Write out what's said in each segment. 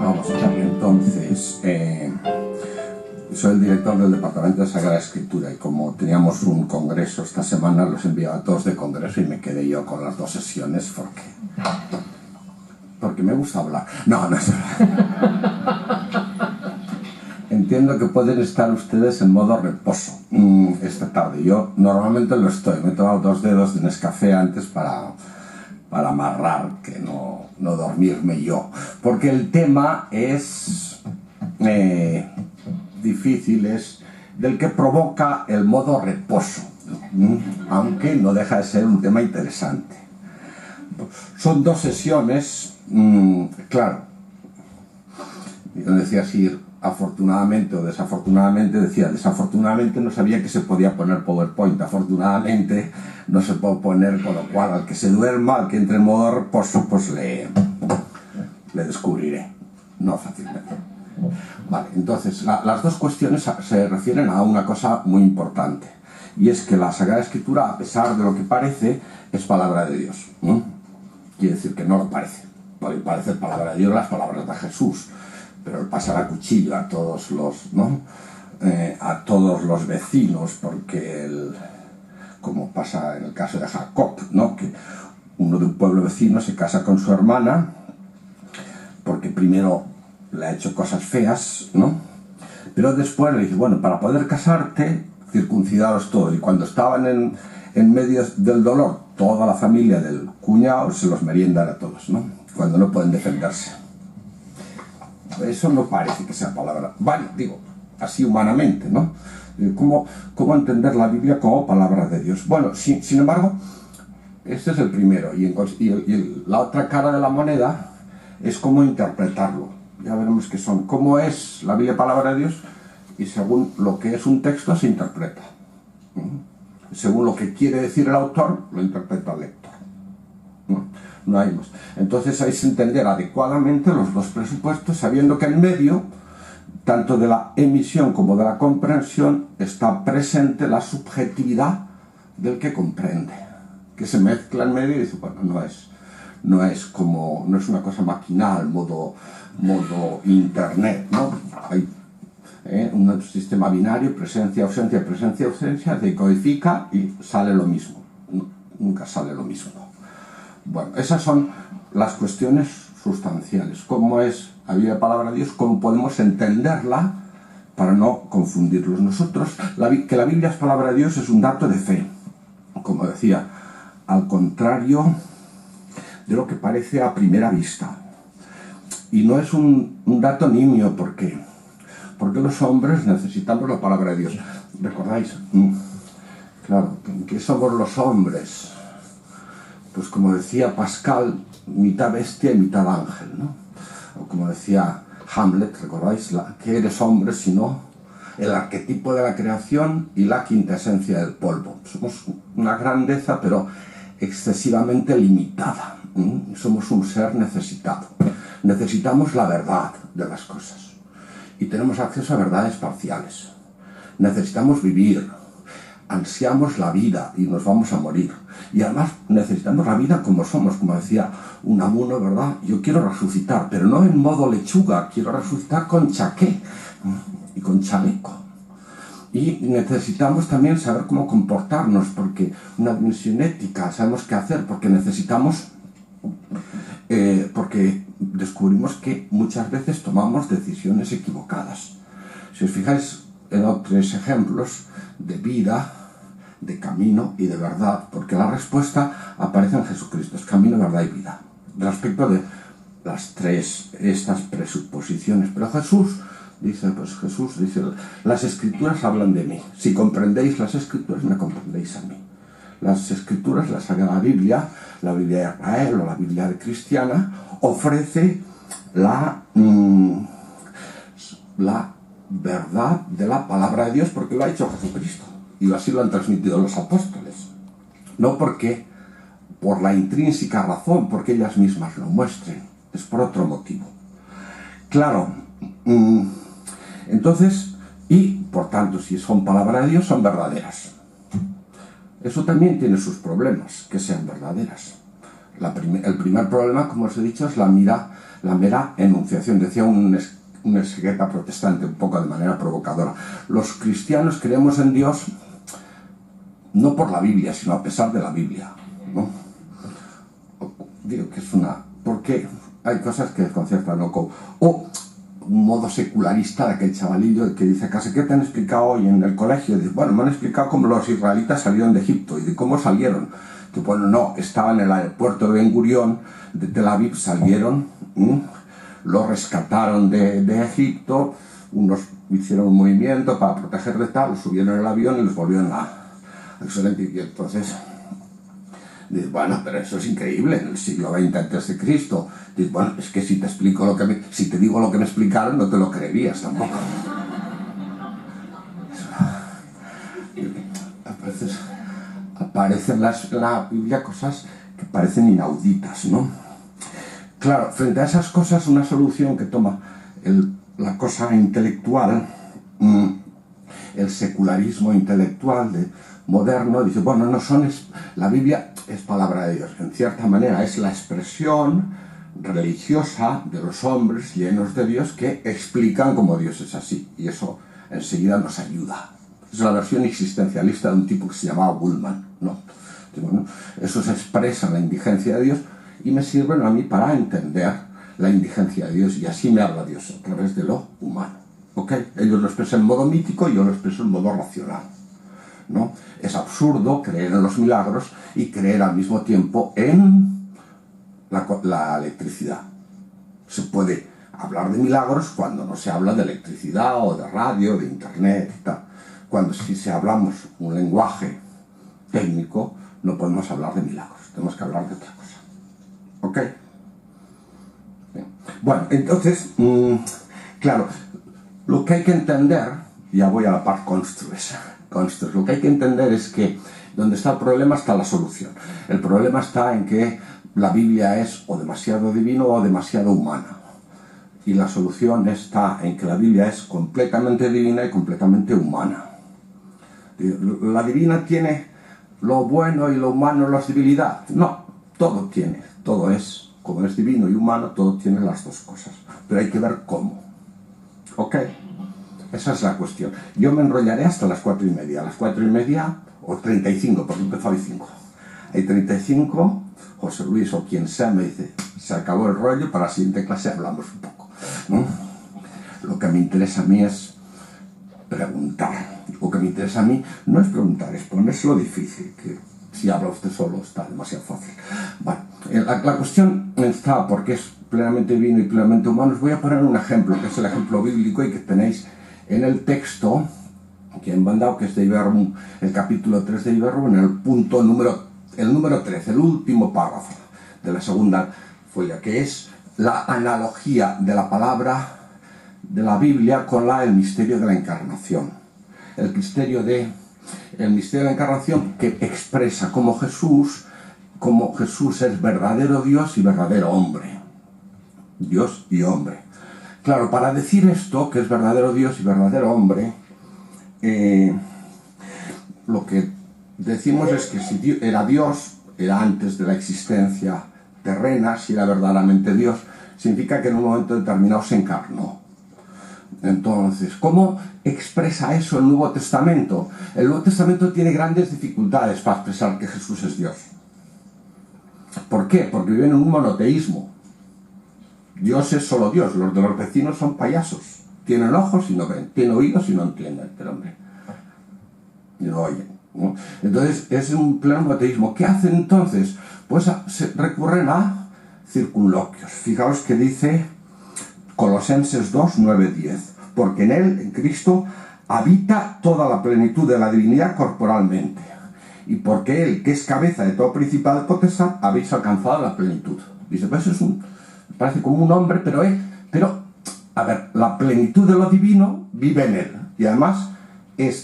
Vamos, entonces, soy el director del Departamento de Sagrada Escritura y como teníamos un congreso esta semana, los enviaba a todos de congreso y me quedé yo con las 2 sesiones porque me gusta hablar. No es verdad. Entiendo que pueden estar ustedes en modo reposo esta tarde. Yo normalmente lo estoy. Me he tomado 2 dedos de Nescafé antes para amarrar, que no dormirme yo. Porque el tema es difícil, es del que provoca el modo reposo, aunque no deja de ser un tema interesante. Son 2 sesiones, claro. Yo decía si afortunadamente o desafortunadamente, decía desafortunadamente no sabía que se podía poner PowerPoint, afortunadamente no se puede poner, con lo cual al que se duerma, al que entre en modo reposo, pues le descubriré, no fácilmente. Vale, entonces las 2 cuestiones se refieren a una cosa muy importante, y es que la Sagrada Escritura, a pesar de lo que parece, es palabra de Dios. Quiere decir que no lo parece, puede parecer palabra de Dios las palabras de Jesús, pero él pasa a cuchillo a todos los, a todos los vecinos, porque como pasa en el caso de Jacob, que uno de un pueblo vecino se casa con su hermana porque primero le ha hecho cosas feas, pero después le dice, bueno, para poder casarte, circuncidaros todo. Y cuando estaban en medio del dolor, toda la familia del cuñado se los meriendan a todos, cuando no pueden defenderse. Eso no parece que sea palabra, vale, digo, así humanamente, ¿Cómo entender la Biblia como palabra de Dios? Bueno, sin embargo, este es el primero, y la otra cara de la moneda es cómo interpretarlo. Ya veremos qué son, cómo es la Biblia palabra de Dios, y según lo que es un texto se interpreta. Según lo que quiere decir el autor, lo interpreta el lector. No hay más. Entonces hay que entender adecuadamente los 2 presupuestos, sabiendo que en medio, tanto de la emisión como de la comprensión, está presente la subjetividad del que comprende, que se mezcla en medio y dice, bueno, no es una cosa maquinal, modo internet, hay un sistema binario, presencia, ausencia, se codifica y sale lo mismo. Nunca sale lo mismo. Bueno, esas son las cuestiones sustanciales. ¿Cómo es la Biblia palabra de Dios? ¿Cómo podemos entenderla para no confundirlos? Nosotros, que la Biblia es palabra de Dios es un dato de fe, como decía, al contrario de lo que parece a primera vista. Y no es un dato nimio, porque los hombres necesitamos la palabra de Dios. ¿Recordáis? Claro, ¿qué somos los hombres? Pues como decía Pascal, mitad bestia y mitad ángel, O como decía Hamlet, ¿recordáis? ¿Qué eres hombre sino el arquetipo de la creación y la quintesencia del polvo? Somos una grandeza, pero excesivamente limitada. Somos un ser necesitado. Necesitamos la verdad de las cosas. Y tenemos acceso a verdades parciales. Necesitamos vivir. Ansiamos la vida y nos vamos a morir. Y además necesitamos la vida como somos, como decía Unamuno, ¿verdad? Yo quiero resucitar, pero no en modo lechuga, quiero resucitar con chaqué y con chaleco. Y necesitamos también saber cómo comportarnos, porque una dimensión ética, sabemos qué hacer, porque necesitamos, porque descubrimos que muchas veces tomamos decisiones equivocadas. Si os fijáis, he dado 3 ejemplos de vida, de camino y de verdad, porque la respuesta aparece en Jesucristo, es camino, verdad y vida, respecto de las 3 estas presuposiciones. Pero Jesús dice, las Escrituras hablan de mí. Si comprendéis las Escrituras, me comprendéis a mí. Las Escrituras, la Sagrada Biblia, la Biblia de Israel o la Biblia cristiana, ofrece la verdad de la palabra de Dios, porque lo ha hecho Jesucristo y así lo han transmitido los apóstoles, no porque por la intrínseca razón, porque ellas mismas lo muestren, es por otro motivo. Claro, entonces, y por tanto, si son palabra de Dios, son verdaderas. Eso también tiene sus problemas, que sean verdaderas. El primer problema, como os he dicho, es la mera enunciación. Decía un exegeta protestante, un poco de manera provocadora: los cristianos creemos en Dios no por la Biblia, sino a pesar de la Biblia, ¿no? Digo que es porque hay cosas que desconciertan, ¿no? O un modo secularista de aquel chavalillo que dice: ¿qué te han explicado hoy en el colegio? Y dice: bueno, me han explicado cómo los israelitas salieron de Egipto. Y de cómo salieron. Que bueno, no, estaban en el aeropuerto de Ben Gurión, de Tel Aviv, salieron, lo rescataron de Egipto, unos hicieron un movimiento para proteger de tal, los subieron en el avión y los volvieron a excelente. Y entonces, dices: bueno, pero eso es increíble, en el siglo XX antes de Cristo. Dices: bueno, es que si te explico si te digo lo que me explicaron, no te lo creerías tampoco. A veces aparecen en la Biblia cosas que parecen inauditas, ¿no? Claro, frente a esas cosas, una solución que toma la cosa intelectual, el secularismo intelectual moderno, dice: bueno, la Biblia es palabra de Dios. En cierta manera es la expresión religiosa de los hombres llenos de Dios que explican cómo Dios es así. Y eso enseguida nos ayuda. Es la versión existencialista de un tipo que se llamaba Bullman, ¿no? Bueno, eso se expresa en la indigencia de Dios y me sirven a mí para entender la indigencia de Dios, y así me habla Dios a través de lo humano, ¿ok? Ellos lo expresan en modo mítico y yo lo expreso en modo racional, ¿no? Es absurdo creer en los milagros y creer al mismo tiempo en la electricidad. Se puede hablar de milagros cuando no se habla de electricidad o de radio, de internet y tal. Cuando si hablamos un lenguaje técnico, no podemos hablar de milagros, tenemos que hablar de otra cosa. ¿Ok? Bien. Bueno, entonces, claro, lo que hay que entender, ya voy a la parte construes, lo que hay que entender es que donde está el problema está la solución. El problema está en que la Biblia es o demasiado divino o demasiado humana. Y la solución está en que la Biblia es completamente divina y completamente humana. La divina tiene lo bueno y lo humano las debilidades. No, todo es, como es divino y humano, todo tiene las dos cosas. Pero hay que ver cómo. ¿Ok? Esa es la cuestión. Yo me enrollaré hasta las 4:30. A las 4:30, o 35, porque empezó a 5. Hay 35, José Luis o quien sea me dice: se acabó el rollo, para la siguiente clase hablamos un poco, ¿no? Lo que me interesa a mí es preguntar. Lo que me interesa a mí no es preguntar, es ponérselo difícil, que si habla usted solo está demasiado fácil. Bueno, la cuestión está porque es plenamente divino y plenamente humano. Os voy a poner un ejemplo, que es el ejemplo bíblico y que tenéis en el texto que han mandado, que es de Iberum, el capítulo 3 de Iberum, en el punto número 13, el último párrafo de la segunda folla, que es la analogía de la palabra de la Biblia con el misterio de la encarnación. El misterio de la encarnación, que expresa cómo Jesús es verdadero Dios y verdadero hombre. Dios y hombre. Claro, para decir esto, que es verdadero Dios y verdadero hombre, lo que decimos es que si Dios era Dios, era antes de la existencia terrena, si era verdaderamente Dios, significa que en un momento determinado se encarnó. Entonces, ¿cómo expresa eso el Nuevo Testamento? El Nuevo Testamento tiene grandes dificultades para expresar que Jesús es Dios. ¿Por qué? Porque viven en un monoteísmo. Dios es solo Dios, los de los vecinos son payasos. Tienen ojos y no ven, tienen oídos y no entienden, pero hombre, y no oyen, ¿no? Entonces es un pleno monoteísmo. ¿Qué hacen entonces? Pues recurren a circunloquios. Fijaos que dice Colosenses 2, 9, 10. Porque en él, en Cristo, habita toda la plenitud de la divinidad corporalmente. Y porque él, que es cabeza de todo principado de potestad, habéis alcanzado la plenitud. Dice, pues parece como un hombre, pero a ver, la plenitud de lo divino vive en él. Y además es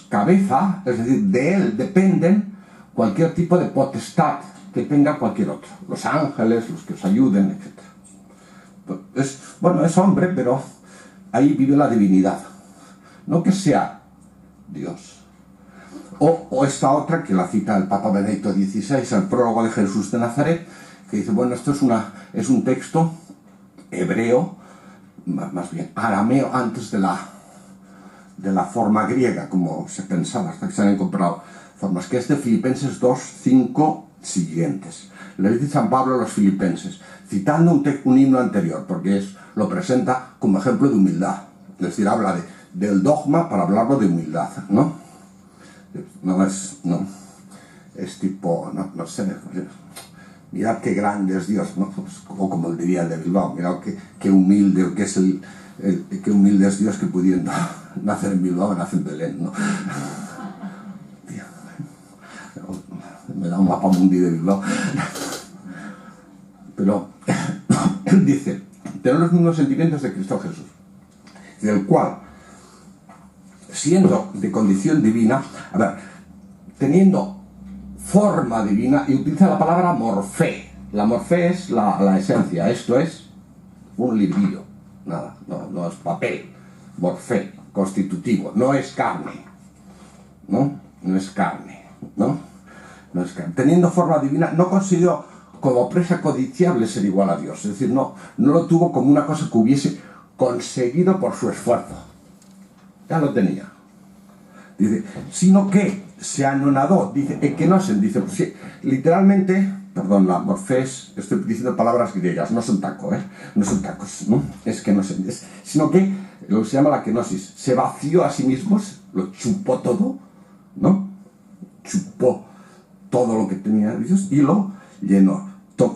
cabeza, es decir, de él dependen cualquier tipo de potestad que tenga cualquier otro. Los ángeles, los que os ayuden, etc. Es hombre, pero ahí vive la divinidad. No que sea Dios. O esta otra que la cita el Papa Benedicto XVI, el prólogo de Jesús de Nazaret, que dice, bueno, esto es un texto hebreo, más bien arameo, antes de la forma griega, como se pensaba, hasta que se han encontrado formas, que es de Filipenses 2, 5 siguientes. Le dice San Pablo a los filipenses, citando un himno anterior, porque lo presenta como ejemplo de humildad. Es decir, habla del dogma para hablarlo de humildad, ¿no? No es tipo, no sé, mirad qué grande es Dios, ¿no? Pues, o como diría el de Bilbao, mirad qué humilde, qué humilde es Dios que pudiendo nacer en Bilbao, nace en Belén, ¿no? Me da un mapa mundi de Bilbao. Pero él dice, tener los mismos sentimientos de Cristo Jesús, del cual, siendo de condición divina, teniendo forma divina, y utiliza la palabra morfé. La morfé es la esencia, esto es un librillo, nada, no es papel. Morfé, constitutivo, no es carne, no es carne. Teniendo forma divina, no consideró como presa codiciable ser igual a Dios, es decir, no lo tuvo como una cosa que hubiese conseguido por su esfuerzo, ya lo tenía, dice, sino que se anonadó, dice, ekenosen, dice, pues sí, literalmente, perdón, la morfés, estoy diciendo palabras griegas, no son tacos, ¿no? Es que no sé, sino que lo que se llama la kenosis, se vació a sí mismo, lo chupó todo, ¿no? Chupó todo lo que tenía Dios y lo llenó.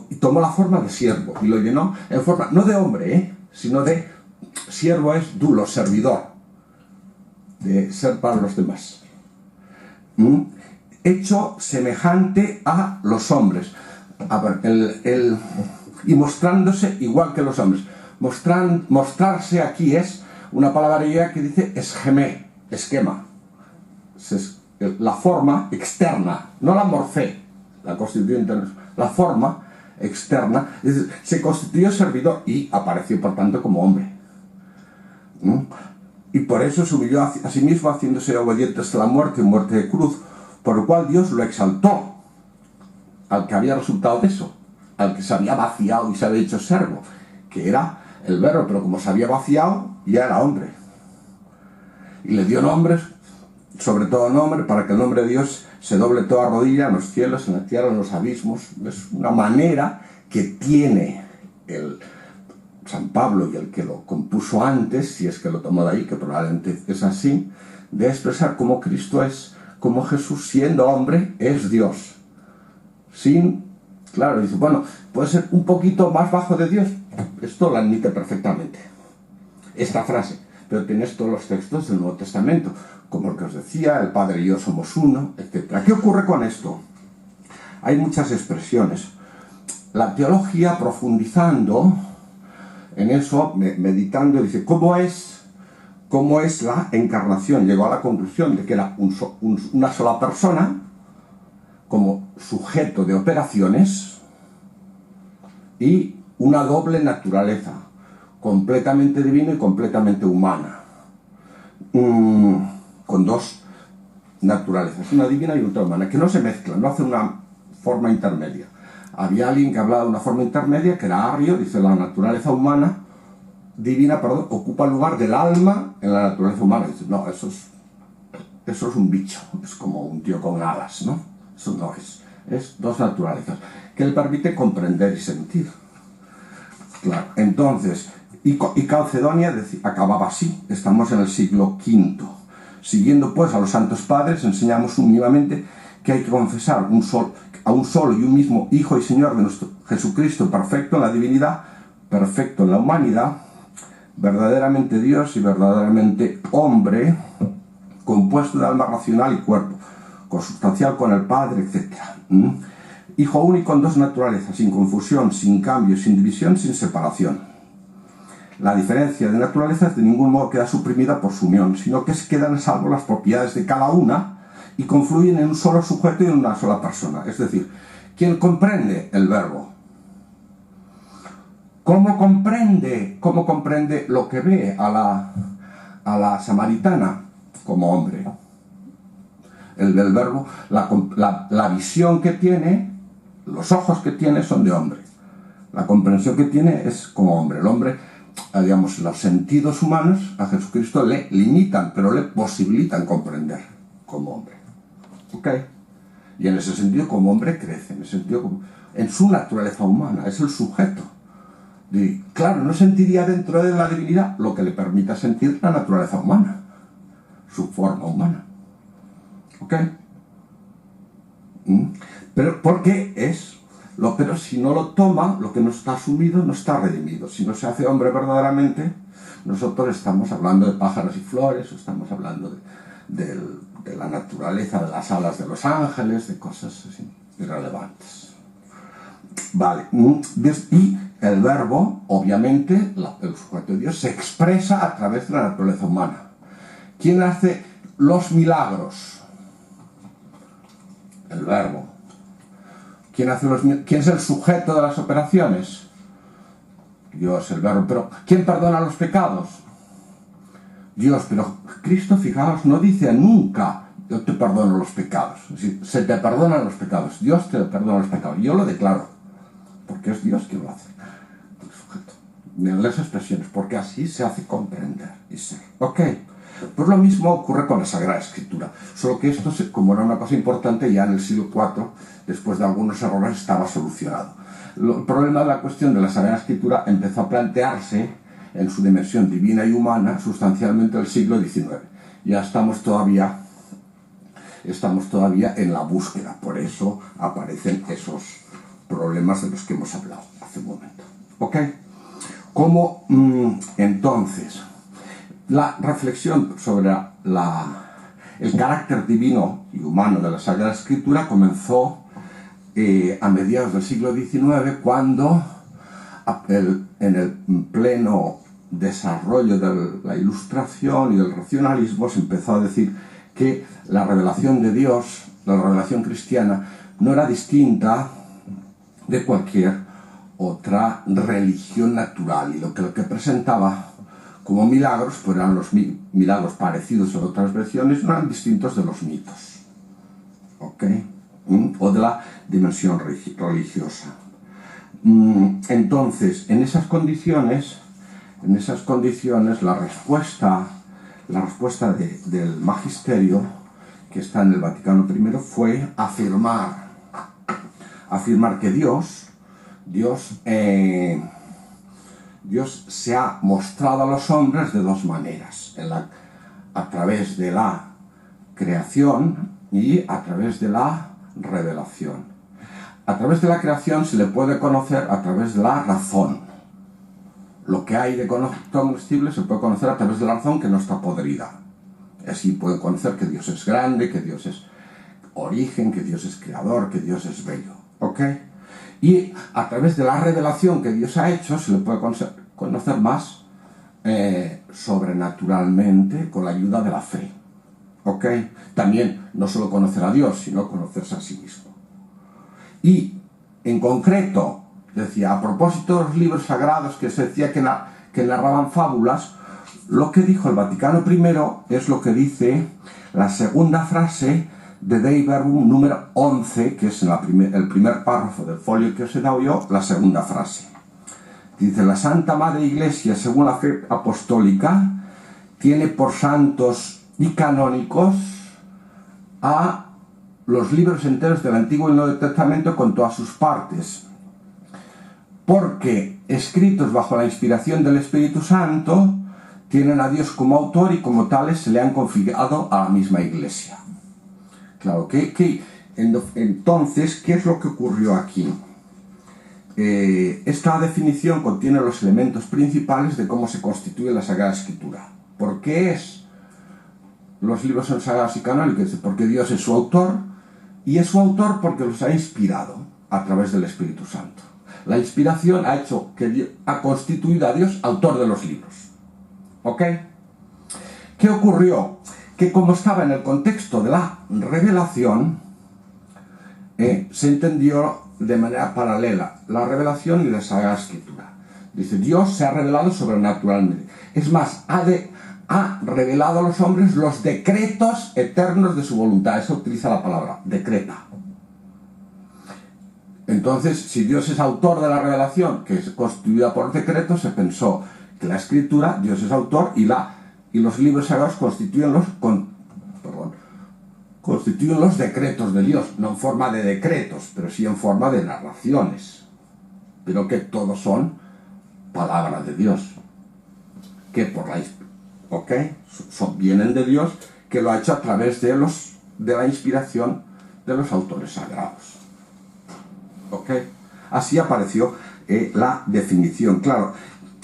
Y tomó la forma de siervo y lo llenó en forma, no de hombre, sino de siervo, es dulo, servidor, de ser para los demás. Hecho semejante a los hombres. Y mostrándose igual que los hombres. Mostrarse aquí es una palabra griega que dice esquema. La forma externa, no la morfé, la constituyente, la forma externa, es decir, se constituyó servidor y apareció por tanto como hombre. Y por eso se humilló a sí mismo, haciéndose obediente hasta la muerte de cruz, por lo cual Dios lo exaltó al que había resultado de eso, al que se había vaciado y se había hecho servo, que era el verbo, pero como se había vaciado, ya era hombre. Y le dio nombres, sobre todo nombre, para que el nombre de Dios se doble toda rodilla en los cielos, en la tierra, en los abismos. Es una manera que tiene el San Pablo y el que lo compuso antes, si es que lo tomó de ahí, que probablemente es así, de expresar cómo Cristo es, cómo Jesús, siendo hombre, es Dios. Claro, dice, bueno, puede ser un poquito más bajo de Dios. Esto lo admite perfectamente, esta frase. Pero tienes todos los textos del Nuevo Testamento, como el que os decía, el Padre y yo somos uno, etc. ¿Qué ocurre con esto? Hay muchas expresiones. La teología, profundizando en eso, meditando, dice, ¿cómo es la encarnación? Llegó a la conclusión de que era una sola persona, como sujeto de operaciones, y una doble naturaleza, completamente divina y completamente humana, con dos naturalezas, una divina y otra humana, que no se mezclan, no hace una forma intermedia. Había alguien que hablaba de una forma intermedia, que era Arrio, dice, la naturaleza humana, divina, perdón, ocupa el lugar del alma en la naturaleza humana. Dice, no, eso es un bicho, es como un tío con alas, ¿no? Eso no es dos naturalezas, que le permite comprender y sentir. Claro, entonces, y Calcedonia acababa así, estamos en el siglo V. Siguiendo pues a los santos padres, enseñamos unívocamente que hay que confesar a un solo y un mismo Hijo y Señor de nuestro Jesucristo, perfecto en la divinidad, perfecto en la humanidad, verdaderamente Dios y verdaderamente hombre, compuesto de alma racional y cuerpo, consustancial con el Padre, etc. Hijo único en dos naturalezas, sin confusión, sin cambio, sin división, sin separación. La diferencia de naturalezas de ningún modo queda suprimida por su unión, sino que quedan a salvo las propiedades de cada una y confluyen en un solo sujeto y en una sola persona. Es decir, ¿quién comprende el verbo? ¿Cómo comprende lo que ve a la samaritana? Como hombre. el del verbo, la visión que tiene, los ojos que tiene son de hombre. La comprensión que tiene es como hombre. El hombre, digamos, los sentidos humanos a Jesucristo le limitan, pero le posibilitan comprender como hombre. ¿Ok? Y en ese sentido, como hombre, crece. En su naturaleza humana, es el sujeto. Y, claro, no sentiría dentro de la divinidad lo que le permita sentir la naturaleza humana, su forma humana. ¿Ok? Pero porque pero si no lo toma, lo que no está asumido no está redimido. Si no se hace hombre verdaderamente, nosotros estamos hablando de pájaros y flores, o estamos hablando de la naturaleza de las alas de los ángeles, de cosas así irrelevantes. Vale, y el verbo, obviamente, el sujeto de Dios, se expresa a través de la naturaleza humana. ¿Quién hace los milagros? El verbo. ¿Quién es el sujeto de las operaciones? Dios, el verbo. Pero ¿quién perdona los pecados? Dios. Pero Cristo, fijaos, no dice nunca yo te perdono los pecados. Se te perdonan los pecados. Dios te perdona los pecados. Yo lo declaro. Porque es Dios quien lo hace. El sujeto. En las expresiones. Porque así se hace comprender y ser. ¿Ok? Pues lo mismo ocurre con la Sagrada Escritura, solo que esto, como era una cosa importante, ya en el siglo IV, después de algunos errores, estaba solucionado. El problema de la cuestión de la Sagrada Escritura empezó a plantearse en su dimensión divina y humana sustancialmente en el siglo XIX. Ya estamos todavía en la búsqueda, por eso aparecen esos problemas de los que hemos hablado hace un momento. ¿Ok? ¿Cómo entonces? La reflexión sobre el carácter divino y humano de la Sagrada Escritura comenzó a mediados del siglo XIX, cuando en el pleno desarrollo de la Ilustración y del racionalismo se empezó a decir que la revelación de Dios, la revelación cristiana, no era distinta de cualquier otra religión natural, y lo que presentaba como milagros, pues eran los milagros parecidos a otras versiones, no eran distintos de los mitos, ¿ok? O de la dimensión religiosa. Entonces, en esas condiciones, la respuesta del magisterio que está en el Vaticano I fue afirmar que Dios se ha mostrado a los hombres de dos maneras, a través de la creación y a través de la revelación. A través de la creación se le puede conocer a través de la razón. Lo que hay de cognoscible se puede conocer a través de la razón, que no está podrida. Así puede conocer que Dios es grande, que Dios es origen, que Dios es creador, que Dios es bello. ¿Ok? Y a través de la revelación que Dios ha hecho se le puede conocer más sobrenaturalmente, con la ayuda de la fe. ¿Ok? También no solo conocer a Dios, sino conocerse a sí mismo. Y en concreto, decía, a propósito de los libros sagrados que se decía que narraban fábulas, lo que dijo el Vaticano I es lo que dice la segunda frase de Dei Verbum número 11, que es el primer párrafo del folio que os he dado yo, la segunda frase. Dice, la Santa Madre Iglesia, según la fe apostólica, tiene por santos y canónicos a los libros enteros del Antiguo y Nuevo Testamento con todas sus partes, porque escritos bajo la inspiración del Espíritu Santo, tienen a Dios como autor y como tales se le han configurado a la misma Iglesia. Claro, entonces, ¿qué es lo que ocurrió aquí? Esta definición contiene los elementos principales de cómo se constituye la Sagrada Escritura. ¿Por qué los libros son sagrados y canónicos? Porque Dios es su autor, y es su autor porque los ha inspirado a través del Espíritu Santo. La inspiración ha hecho que Dios, ha constituido a Dios autor de los libros. ¿Ok? ¿Qué ocurrió? Que como estaba en el contexto de la revelación, se entendió de manera paralela la revelación y la Sagrada Escritura. Dice, Dios se ha revelado sobrenaturalmente. Es más, ha ha revelado a los hombres los decretos eternos de su voluntad. Eso utiliza la palabra, decreta. Entonces, si Dios es autor de la revelación, que es constituida por decretos, se pensó que la Escritura, Dios es autor, y los libros sagrados constituyen los decretos de Dios, no en forma de decretos, pero sí en forma de narraciones, pero que todos son palabras de Dios, que vienen de Dios, que lo ha hecho a través de la inspiración de los autores sagrados. ¿Ok? Así apareció la definición. Claro,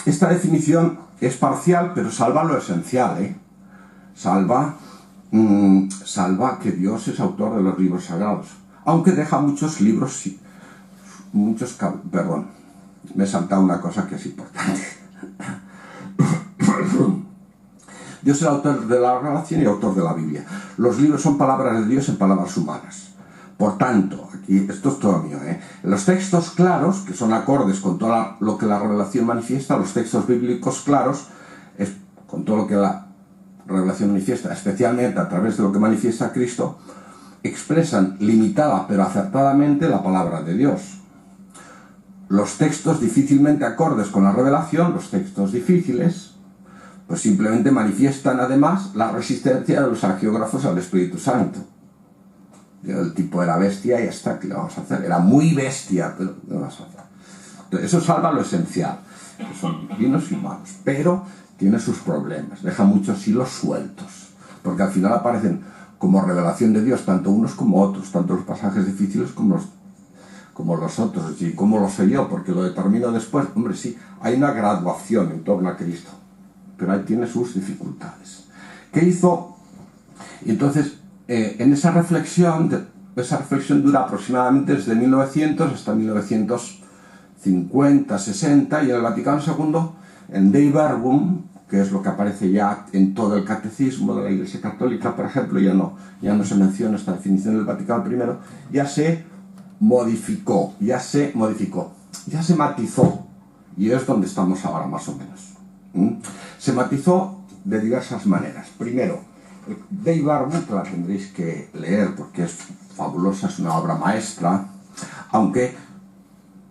esta definición es parcial, pero salva lo esencial, salva que Dios es autor de los libros sagrados, aunque deja muchos libros, perdón, me he saltado una cosa que es importante. Dios es el autor de la revelación y autor de la Biblia. Los libros son palabras de Dios en palabras humanas. Por tanto, aquí, esto es todo mío, los textos claros, que son acordes con todo lo que la revelación manifiesta, los textos bíblicos claros, con todo lo que la revelación manifiesta, especialmente a través de lo que manifiesta Cristo, expresan limitada pero acertadamente la palabra de Dios. Los textos difícilmente acordes con la revelación, los textos difíciles, pues simplemente manifiestan además la resistencia de los hagiógrafos al Espíritu Santo. El tipo era bestia y ya está, ¿qué le vamos a hacer? Era muy bestia, pero ¿qué le vamos a hacer? Entonces, eso salva lo esencial, que son divinos y humanos, pero tiene sus problemas, deja muchos hilos sueltos, porque al final aparecen como revelación de Dios tanto unos como otros, tanto los pasajes difíciles como los otros. ¿Y cómo lo sé yo? Porque lo determino después. Hombre, sí, hay una graduación en torno a Cristo, pero ahí tiene sus dificultades. ¿Qué hizo? Y entonces, en esa reflexión dura aproximadamente desde 1900 hasta 1950, 60, y en el Vaticano II, en Dei Verbum, que es lo que aparece ya en todo el catecismo de la Iglesia Católica, por ejemplo, ya no se menciona esta definición del Vaticano I, ya se modificó, ya se matizó, y es donde estamos ahora más o menos. Se matizó de diversas maneras. Primero, Dei Verbum, que la tendréis que leer porque es fabulosa, es una obra maestra, aunque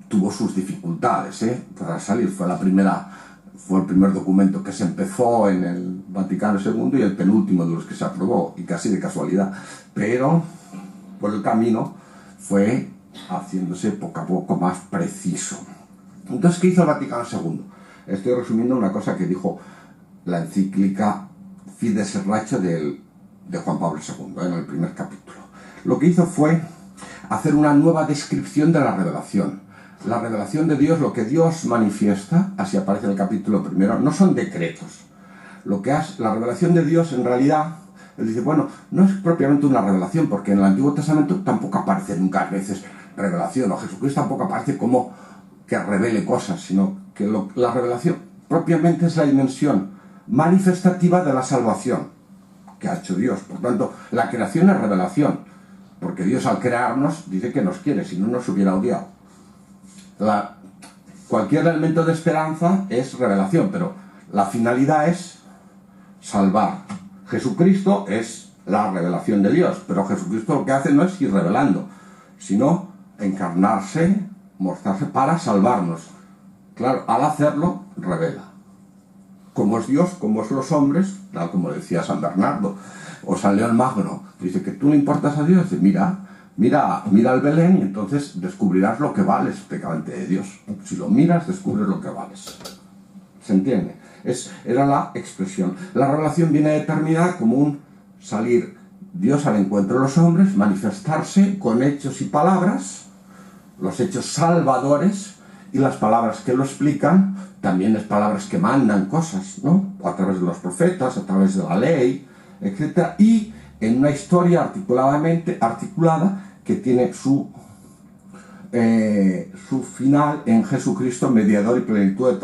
tuvo sus dificultades para salir. Fue el primer documento que se empezó en el Vaticano II y el penúltimo de los que se aprobó, y casi de casualidad, pero por el camino fue haciéndose poco a poco más preciso. Entonces, ¿qué hizo el Vaticano II? Estoy resumiendo una cosa que dijo la encíclica Fides et Ratio de Juan Pablo II, en el primer capítulo. Lo que hizo fue hacer una nueva descripción de la revelación. La revelación de Dios, lo que Dios manifiesta, así aparece en el capítulo primero, no son decretos. La revelación de Dios, en realidad, él dice, bueno, no es propiamente una revelación, porque en el Antiguo Testamento tampoco aparece nunca a veces revelación, o Jesucristo tampoco aparece como que revele cosas, sino que la revelación propiamente es la dimensión manifestativa de la salvación que ha hecho Dios. Por tanto, la creación es revelación, porque Dios al crearnos dice que nos quiere, si no nos hubiera odiado. Cualquier elemento de esperanza es revelación, pero la finalidad es salvar. Jesucristo es la revelación de Dios, pero Jesucristo lo que hace no es ir revelando, sino encarnarse, mostrarse para salvarnos. Claro, al hacerlo, revela. Como es Dios, como es los hombres, tal como decía San Bernardo o San León Magno, dice que tú le importas a Dios, dice, mira al Belén y entonces descubrirás lo que vales pecadamente de Dios. Si lo miras, descubres lo que vales. ¿Se entiende? Era la expresión. La revelación viene determinada como un salir Dios al encuentro de los hombres, manifestarse con hechos y palabras, los hechos salvadores y las palabras que lo explican, también las palabras que mandan cosas, ¿no? A través de los profetas, a través de la ley, etc. Y en una historia articulada que tiene su final en Jesucristo, mediador y plenitud de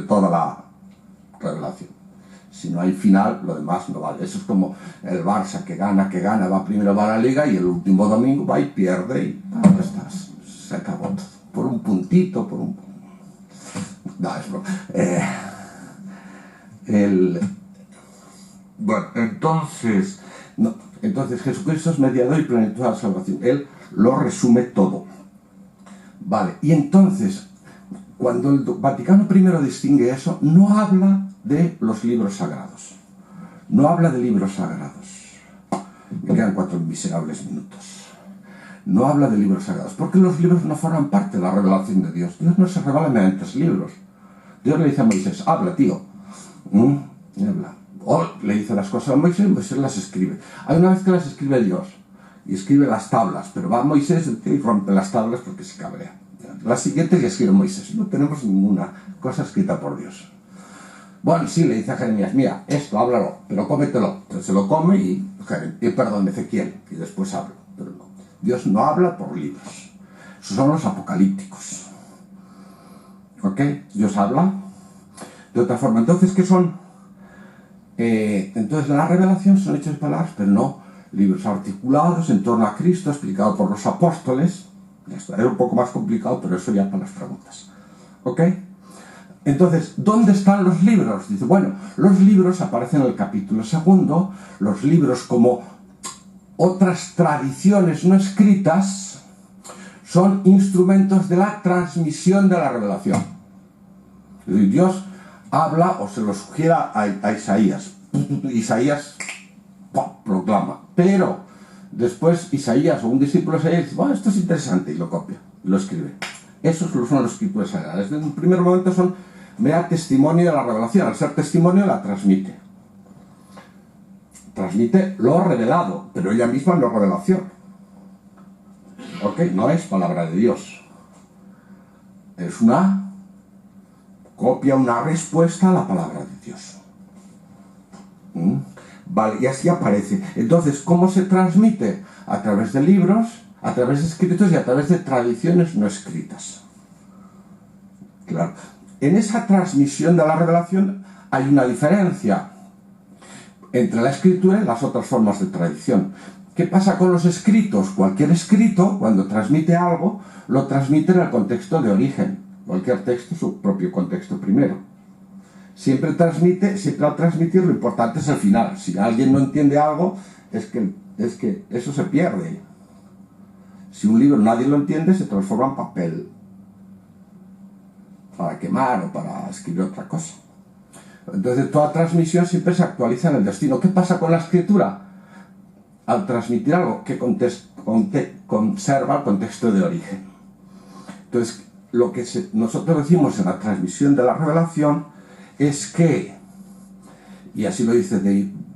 toda la revelación. Si no hay final, lo demás no vale. Eso es como el Barça que gana, va primero a la Liga y el último domingo va y pierde y ya estás, se acabó todo. Por un puntito, No, es broma. Bueno, entonces Jesucristo es mediador y plenitud de la salvación. Él lo resume todo. Vale, y entonces, cuando el Vaticano I distingue eso, no habla de los libros sagrados. No habla de libros sagrados. Me quedan 4 miserables minutos. No habla de libros sagrados, porque los libros no forman parte de la revelación de Dios. Dios no se revela mediante libros. Dios le dice a Moisés, habla, tío. Y habla. O le dice las cosas a Moisés y Moisés las escribe. Hay una vez que las escribe Dios, y escribe las tablas, pero va Moisés y rompe las tablas porque se cabrea. La siguiente ya escribe Moisés. No tenemos ninguna cosa escrita por Dios. Bueno, sí, le dice a Jeremías, mira, esto, háblalo, pero cómetelo. Entonces se lo come y perdón, Ezequiel, y después habla. Pero no. Dios no habla por libros. Esos son los apocalípticos. ¿Ok? Dios habla de otra forma. Entonces, ¿qué son? Entonces, la revelación son hechos de palabras, pero no libros articulados en torno a Cristo, explicado por los apóstoles. Era un poco más complicado, pero eso ya para las preguntas. ¿Ok? Entonces, ¿dónde están los libros? Dice, bueno, los libros aparecen en el capítulo 2. Los libros, como otras tradiciones no escritas, son instrumentos de la transmisión de la revelación. Es decir, Dios habla o se lo sugiera a Isaías. Isaías proclama. Pero después Isaías o un discípulo de Isaías dice, bueno, esto es interesante, y lo copia, y lo escribe. Esos son los escrituras sagradas. Desde un primer momento son mera testimonio de la revelación. Al ser testimonio la transmite. Transmite lo revelado, pero ella misma no es revelación. ¿Ok? No es palabra de Dios. Es una copia, una respuesta a la palabra de Dios. Vale, y así aparece. Entonces, ¿cómo se transmite? A través de libros, a través de escritos y a través de tradiciones no escritas. Claro. En esa transmisión de la revelación hay una diferencia entre la escritura y las otras formas de tradición. ¿Qué pasa con los escritos? Cualquier escrito, cuando transmite algo, lo transmite en el contexto de origen. Cualquier texto, su propio contexto primero. Siempre al transmitir, lo importante es el final. Si alguien no entiende algo, es que eso se pierde. Si un libro nadie lo entiende, se transforma en papel para quemar o para escribir otra cosa. Entonces toda transmisión siempre se actualiza en el destino. ¿Qué pasa con la escritura? Al transmitir algo que conserva el contexto de origen. Entonces lo que nosotros decimos en la transmisión de la revelación es que, y así lo dice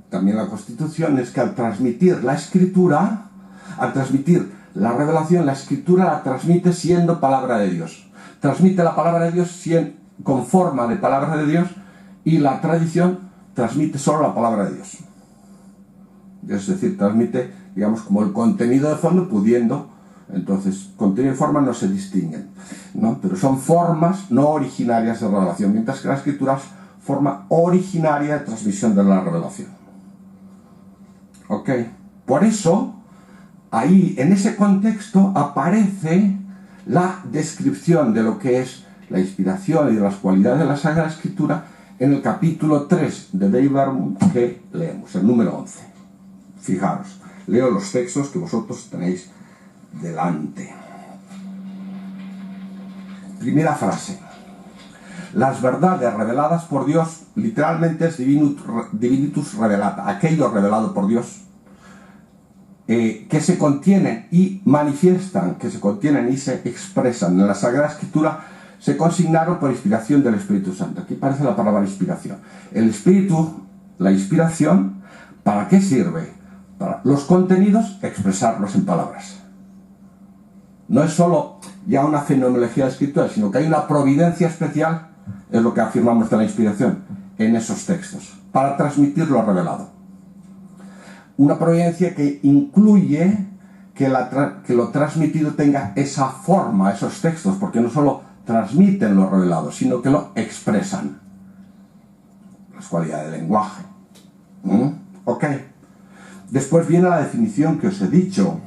también la Constitución, es que al transmitir la escritura, al transmitir la revelación, la escritura la transmite siendo palabra de Dios. Transmite la palabra de Dios con forma de palabra de Dios, y la tradición transmite solo la palabra de Dios. Es decir, transmite, digamos, como el contenido de fondo, pudiendo. Entonces, contenido y forma no se distinguen, ¿no? Pero son formas no originarias de revelación, mientras que la escritura es forma originaria de transmisión de la revelación. ¿Ok? Por eso, ahí, en ese contexto, aparece la descripción de lo que es la inspiración y de las cualidades de la Sagrada Escritura en el capítulo 3 de Dei Verbum que leemos, el número 11. Fijaros, leo los textos que vosotros tenéis delante. Primera frase. Las verdades reveladas por Dios, literalmente es divinitus revelata, aquello revelado por Dios, que se contienen y manifiestan, que se contienen y se expresan en la Sagrada Escritura, se consignaron por inspiración del Espíritu Santo. Aquí aparece la palabra inspiración. El Espíritu, la inspiración, ¿para qué sirve? Para los contenidos, expresarlos en palabras. No es solo ya una fenomenología de escritura, sino que hay una providencia especial, es lo que afirmamos de la inspiración, en esos textos, para transmitir lo revelado. Una providencia que incluye que lo transmitido tenga esa forma, esos textos, porque no solo transmiten lo revelado, sino que lo expresan. Las cualidades del lenguaje. Ok. Después viene la definición que os he dicho.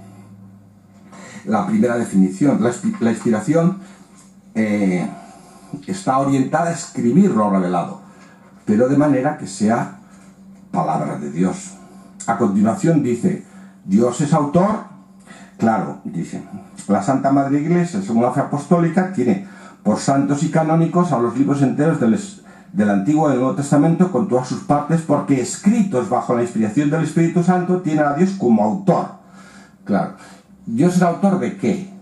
La primera definición. La inspiración está orientada a escribir lo revelado, pero de manera que sea palabra de Dios. A continuación dice, Dios es autor. Claro, dice, la Santa Madre Iglesia, según la fe apostólica, tiene por santos y canónicos a los libros enteros del Antiguo y del Nuevo Testamento con todas sus partes, porque escritos bajo la inspiración del Espíritu Santo tienen a Dios como autor. Claro, ¿Dios es autor de qué?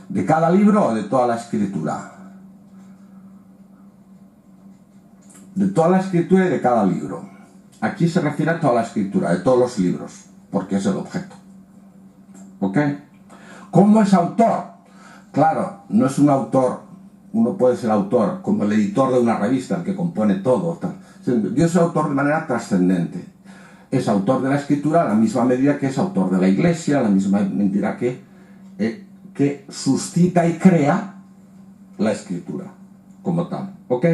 ¿De cada libro o de toda la Escritura? De toda la Escritura y de cada libro. Aquí se refiere a toda la Escritura, de todos los libros, porque es el objeto. ¿Ok? ¿Cómo es autor? Claro, no es un autor, uno puede ser autor como el editor de una revista, el que compone todo. Tal. Dios es autor de manera trascendente. Es autor de la Escritura a la misma medida que es autor de la Iglesia, a la misma medida que suscita y crea la Escritura como tal. ¿Ok?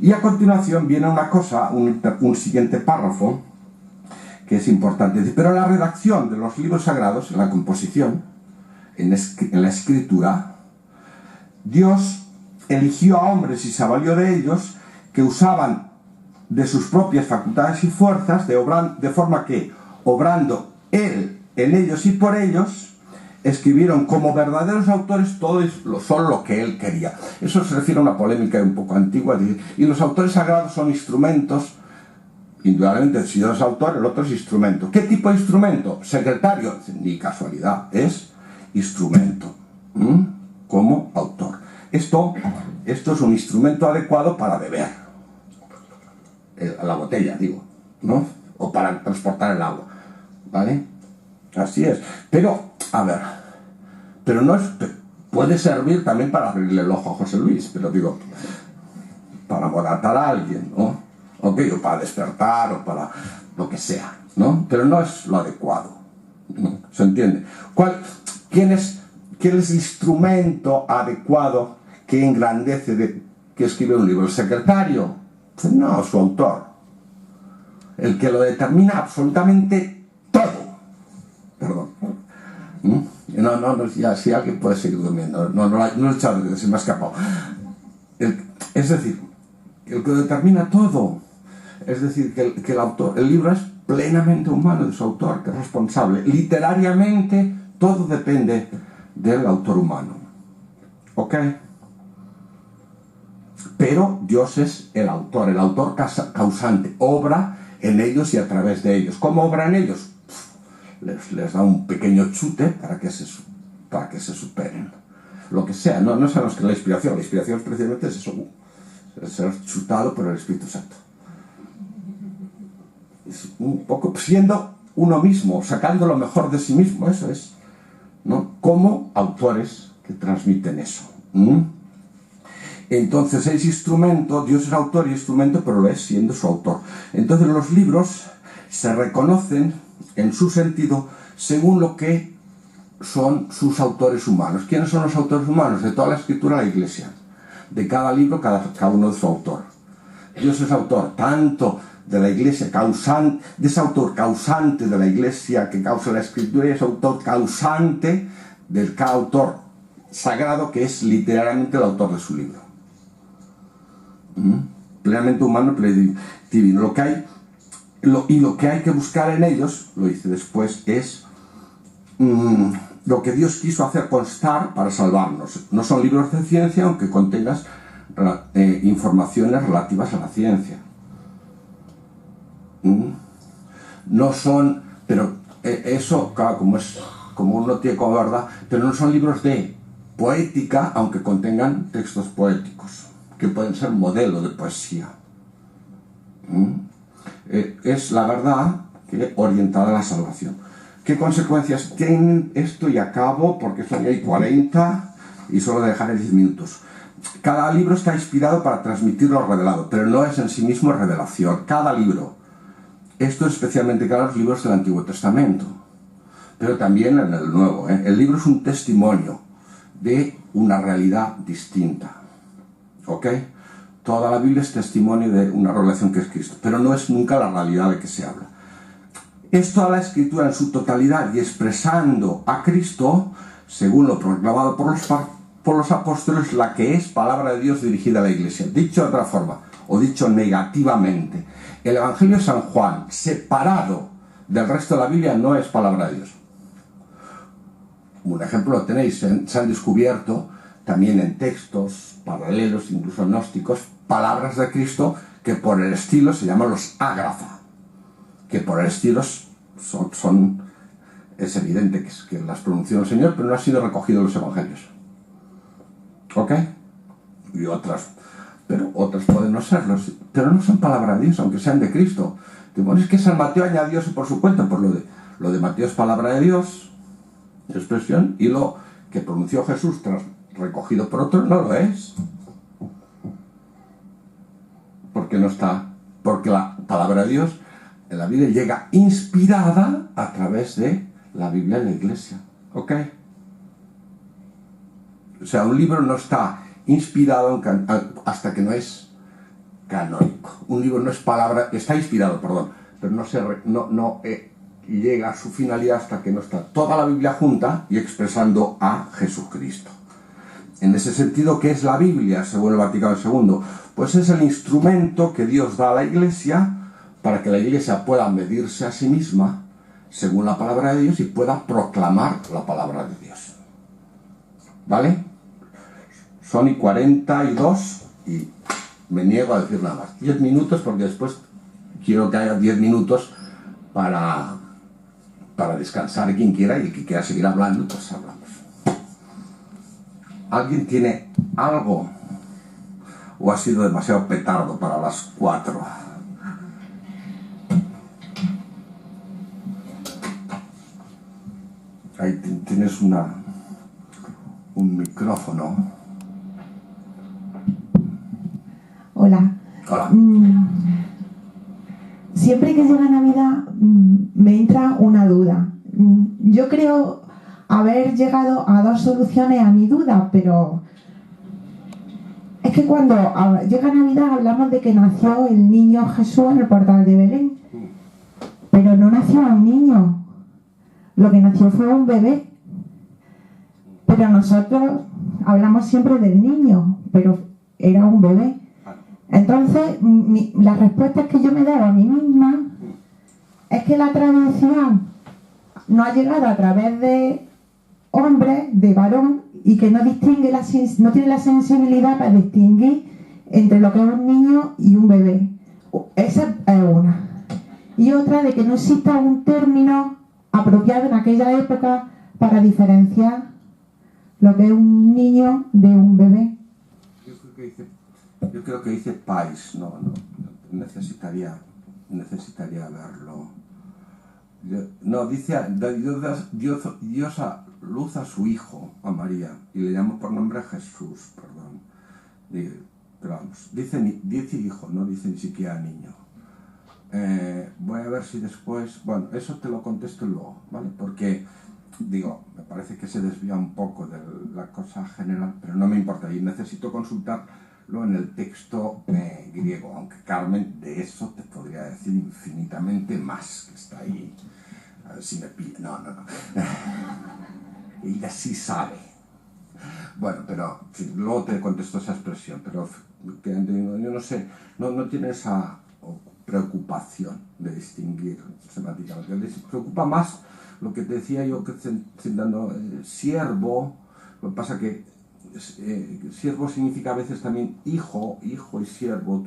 Y a continuación viene una cosa, un siguiente párrafo, que es importante. Pero la redacción de los libros sagrados, en la composición, en la escritura, Dios eligió a hombres y se valió de ellos que usaban de sus propias facultades y fuerzas, de forma que, obrando Él en ellos y por ellos, escribieron como verdaderos autores todo solo lo que Él quería. Eso se refiere a una polémica un poco antigua. Y los autores sagrados son instrumentos. Indudablemente, si Dios es autor, el otro es instrumento. ¿Qué tipo de instrumento? Secretario. Ni casualidad, es instrumento. Como autor. Esto es un instrumento adecuado para beber. La botella, digo, ¿no? O para transportar el agua. ¿Vale? Así es. Pero, a ver, pero no es... Puede servir también para abrirle el ojo a José Luis, pero digo, para moratar a alguien, ¿no? Okay, o para despertar, o para lo que sea, ¿no? Pero no es lo adecuado, ¿no? ¿Se entiende? ¿Quién es el instrumento adecuado que engrandece, que escribe un libro? ¿El secretario? Pues no, su autor. El que lo determina absolutamente todo. Perdón. No, ya, si alguien puede seguir durmiendo. No he echado, se me ha escapado. Es decir, el que lo determina todo. Es decir, que el autor, el libro es plenamente humano de su autor, que es responsable. Literariamente, todo depende del autor humano. ¿Ok? Pero Dios es el autor causante. Obra en ellos y a través de ellos. ¿Cómo obra en ellos? Les da un pequeño chute para que se superen. Lo que sea, no sabemos que la inspiración es precisamente eso, es ser chutado por el Espíritu Santo. Es un poco siendo uno mismo, sacando lo mejor de sí mismo, eso es, ¿no? Como autores que transmiten eso. Entonces es instrumento, Dios es autor y instrumento, pero lo es siendo su autor. Entonces los libros se reconocen en su sentido según lo que son sus autores humanos. ¿Quiénes son los autores humanos? De toda la Escritura, la Iglesia. De cada libro, cada uno de su autor. Dios es autor tanto de la Iglesia causante, de ese autor causante de la Iglesia que causa la Escritura, y ese autor causante del cada autor sagrado que es literalmente el autor de su libro. Plenamente humano, plenamente divino. Lo que hay que buscar en ellos, lo dice después, es lo que Dios quiso hacer constar para salvarnos. No son libros de ciencia, aunque contengas informaciones relativas a la ciencia. No son, pero eso, claro, como uno tiene como verdad, pero no son libros de poética, aunque contengan textos poéticos, que pueden ser modelo de poesía. Es la verdad que orientada a la salvación. ¿Qué consecuencias tienen esto? Y acabo, porque son ya hay 40 y solo dejaré 10 minutos. Cada libro está inspirado para transmitir lo revelado, pero no es en sí mismo revelación. Cada libro. Esto es especialmente claro en los libros del Antiguo Testamento, pero también en el Nuevo. El libro es un testimonio de una realidad distinta. ¿Ok? Toda la Biblia es testimonio de una revelación que es Cristo, pero no es nunca la realidad de que se habla. Es toda la Escritura en su totalidad y expresando a Cristo, según lo proclamado por los por los apóstoles la que es palabra de Dios dirigida a la Iglesia. Dicho de otra forma, o dicho negativamente, el Evangelio de San Juan, separado del resto de la Biblia, no es palabra de Dios. Un ejemplo lo tenéis, se han descubierto también en textos paralelos, incluso gnósticos, palabras de Cristo que por el estilo se llaman los ágrafa, que por el estilo es evidente que las pronunció el Señor, pero no ha sido recogido en los Evangelios. ¿Ok? Y otras, pero otras pueden no serlos, pero no son palabra de Dios, aunque sean de Cristo. Bueno, es que San Mateo añadió eso por su cuenta, por lo de Mateo es palabra de Dios, expresión, y lo que pronunció Jesús tras recogido por otro no lo es. Porque no está, porque la palabra de Dios en la Biblia llega inspirada a través de la Biblia en la Iglesia. ¿Ok? O sea, un libro no está inspirado hasta que no es canónico. Un libro no es palabra, está inspirado, perdón, pero no llega a su finalidad hasta que no está toda la Biblia junta y expresando a Jesucristo. En ese sentido, ¿qué es la Biblia, según el Vaticano II? Pues es el instrumento que Dios da a la Iglesia para que la Iglesia pueda medirse a sí misma según la palabra de Dios y pueda proclamar la palabra de Dios. ¿Vale? Son y 42 y me niego a decir nada más. 10 minutos porque después quiero que haya 10 minutos para descansar quien quiera, y el que quiera seguir hablando, pues hablamos. ¿Alguien tiene algo? ¿O ha sido demasiado petardo para las 4? Ahí tienes un micrófono. Hola. Hola. Siempre que llega Navidad me entra una duda. Yo creo haber llegado a 2 soluciones a mi duda, pero es que cuando llega Navidad hablamos de que nació el niño Jesús en el portal de Belén, pero no nació un niño, lo que nació fue un bebé. Pero nosotros hablamos siempre del niño, pero era un bebé. Entonces, las respuestas que yo me daba a mí misma es que la tradición no ha llegado a través de hombre, de varón, y que no distingue no tiene la sensibilidad para distinguir entre lo que es un niño y un bebé. Esa es una. Y otra, de que no exista un término apropiado en aquella época para diferenciar lo que es un niño de un bebé. Yo creo que dice pais, no, necesitaría verlo. Dice, Dios a luz a su hijo, a María, y le llamó por nombre Jesús, perdón. Pero vamos, dice hijo, no dice ni siquiera niño. Voy a ver si después, bueno, eso te lo contesto luego, ¿vale? Porque, me parece que se desvía un poco de la cosa general, pero no me importa, y necesito consultarlo en el texto griego, aunque Carmen de eso te podría decir infinitamente más, que está ahí. A ver si me pilla. No. Ella sí sabe. Bueno, pero luego te contesto esa expresión, pero yo no sé, no tiene esa preocupación de distinguir semánticamente. Les preocupa más lo que te decía yo, que dando siervo. Lo que pasa que siervo significa a veces también hijo y siervo.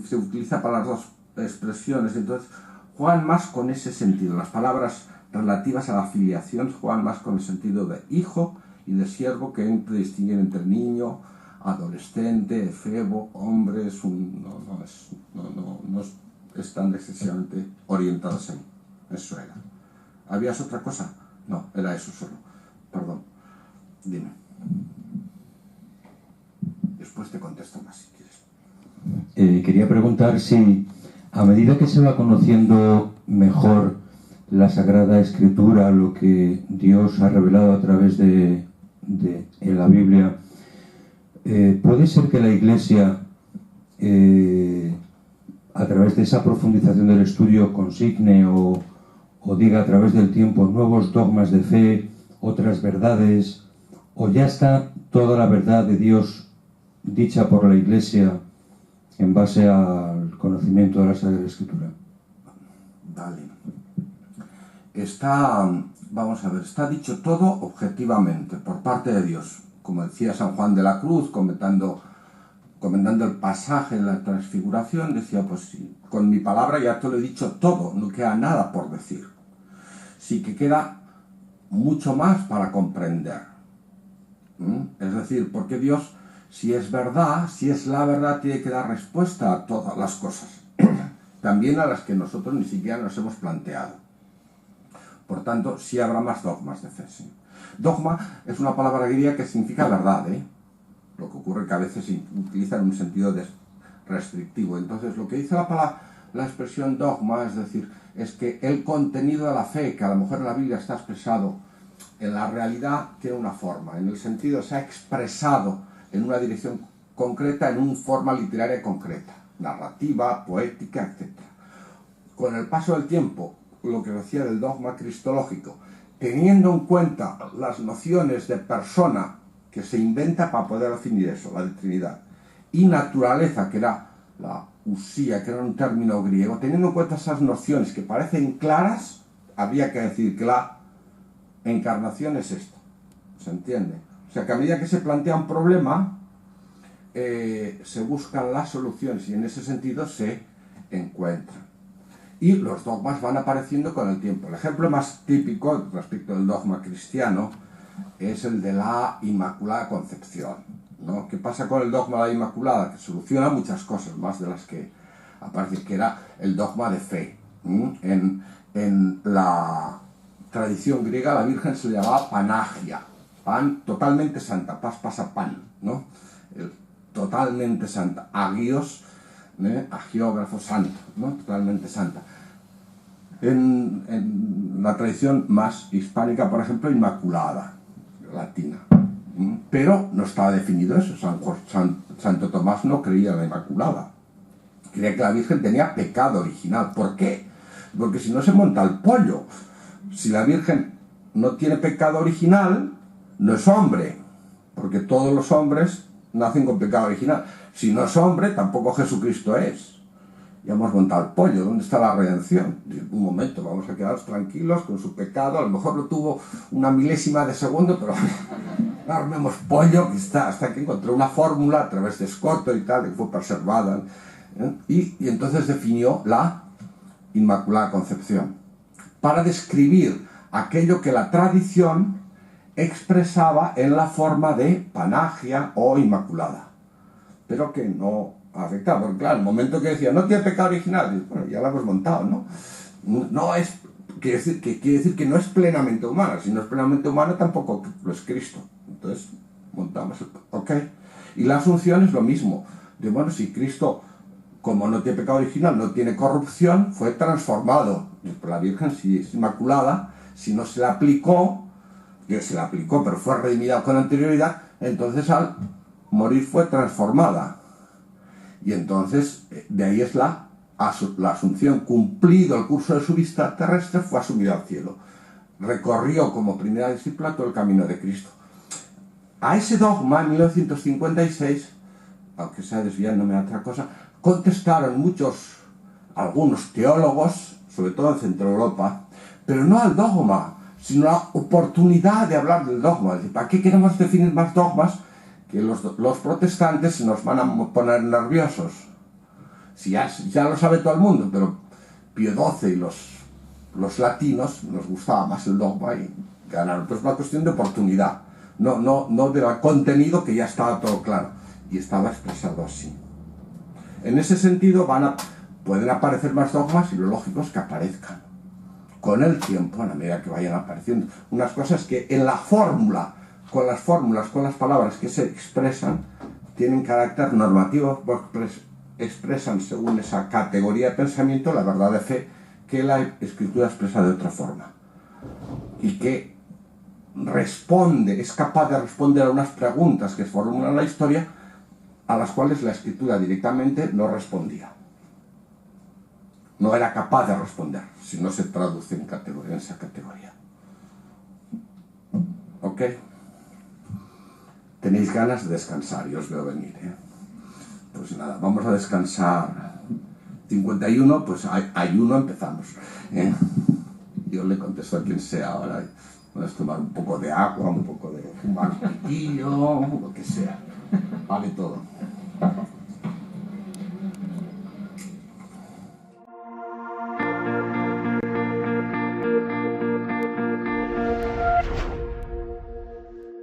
Se utiliza para las dos expresiones, entonces juegan más con ese sentido. Las palabras relativas a la filiación juegan más con el sentido de hijo y de siervo, que distinguen entre niño, adolescente, efebo, hombre. No están excesivamente orientados ahí. Eso era. ¿Habías otra cosa? No, era eso solo. Perdón. Dime. Después te contesto más si quieres. Quería preguntar si, a medida que se va conociendo mejor la Sagrada Escritura, lo que Dios ha revelado a través de la Biblia, puede ser que la Iglesia, a través de esa profundización del estudio, consigne o diga a través del tiempo nuevos dogmas de fe, otras verdades, ¿O ya está toda la verdad de Dios dicha por la Iglesia en base al conocimiento de la Sagrada Escritura? Vale. Vamos a ver, está dicho todo objetivamente por parte de Dios. Como decía San Juan de la Cruz, comentando el pasaje de la transfiguración, decía, pues sí, con mi palabra ya te lo he dicho todo, no queda nada por decir. Sí que queda mucho más para comprender. Es decir, porque Dios, si es verdad, si es la verdad, tiene que dar respuesta a todas las cosas, también a las que nosotros ni siquiera nos hemos planteado. Por tanto, sí habrá más dogmas de fe. Sí. Dogma es una palabra griega que significa verdad, ¿eh? Lo que ocurre que a veces se utiliza en un sentido restrictivo. Entonces, lo que dice la expresión dogma, es decir, es que el contenido de la fe, que a lo mejor en la Biblia está expresado en la realidad, tiene una forma. En el sentido, se ha expresado en una dirección concreta, en una forma literaria concreta, narrativa, poética, etc. Con el paso del tiempo, lo que decía del dogma cristológico, teniendo en cuenta las nociones de persona que se inventa para poder definir eso, la de Trinidad, y naturaleza, que era la usía, que era un término griego, teniendo en cuenta esas nociones que parecen claras, habría que decir que la encarnación es esto. ¿Se entiende? O sea, que a medida que se plantea un problema, se buscan las soluciones y en ese sentido se encuentran. Y los dogmas van apareciendo con el tiempo. El ejemplo más típico respecto del dogma cristiano es el de la Inmaculada Concepción, ¿no? ¿Qué pasa con el dogma de la Inmaculada? Que soluciona muchas cosas, más de las que aparece, que era el dogma de fe. En la tradición griega la Virgen se le llamaba Panagia, pan totalmente santa, pasa pan, ¿no? Totalmente santa, agios, agiógrafo santo, ¿no? Totalmente santa. En la tradición más hispánica, por ejemplo, Inmaculada, latina. Pero no estaba definido eso. Santo Tomás no creía en la Inmaculada. Creía que la Virgen tenía pecado original. ¿Por qué? Porque si no se monta el pollo. Si la Virgen no tiene pecado original, no es hombre. Porque todos los hombres nacen con pecado original. Si no es hombre, tampoco Jesucristo es. Ya hemos montado el pollo, ¿dónde está la redención? Un momento, vamos a quedaros tranquilos con su pecado, a lo mejor lo tuvo una milésima de segundo, pero armemos pollo, que está, hasta que encontró una fórmula a través de Escorto y tal, que fue preservada, y entonces definió la Inmaculada Concepción, para describir aquello que la tradición expresaba en la forma de Panagia o Inmaculada, pero que no afectaba, porque claro, el momento que decía no tiene pecado original, bueno, ya la hemos montado, ¿no? No es, quiere decir que no es plenamente humana. Si no es plenamente humana, tampoco lo es Cristo. Entonces, montamos, ok. Y la Asunción es lo mismo. De bueno, si Cristo, como no tiene pecado original, no tiene corrupción, fue transformado. La Virgen, si es inmaculada, si no se le aplicó, que se le aplicó, pero fue redimida con anterioridad, entonces al morir fue transformada. Y entonces, de ahí es la Asunción. Cumplido el curso de su visita terrestre, fue asumida al cielo. Recorrió como primera discípula todo el camino de Cristo. A ese dogma, en 1956, aunque sea desviándome a otra cosa, contestaron algunos teólogos, sobre todo en Centro Europa, pero no al dogma, sino a la oportunidad de hablar del dogma. ¿Para qué queremos definir más dogmas? Que los protestantes se nos van a poner nerviosos. Si ya lo sabe todo el mundo, pero Pío XII y los latinos nos gustaba más el dogma y ganaron. Entonces es una cuestión de oportunidad, no del contenido, que ya estaba todo claro y estaba expresado así. En ese sentido pueden aparecer más dogmas y lo lógico es que aparezcan con el tiempo, a la medida que vayan apareciendo. Unas cosas que en la fórmula, con las fórmulas, con las palabras que se expresan, tienen carácter normativo, porque expresan según esa categoría de pensamiento la verdad de fe que la Escritura expresa de otra forma. Y que es capaz de responder a unas preguntas que formulan la historia, a las cuales la Escritura directamente no respondía. No era capaz de responder si no se traduce en esa categoría. ¿Ok? Tenéis ganas de descansar, yo os veo venir, ¿eh? Pues nada, vamos a descansar. 51, pues hay uno, empezamos, ¿eh? Yo le contesto a quien sea ahora. Puedes tomar un poco de agua, un poco de fumar un piquillo, lo que sea. Vale todo.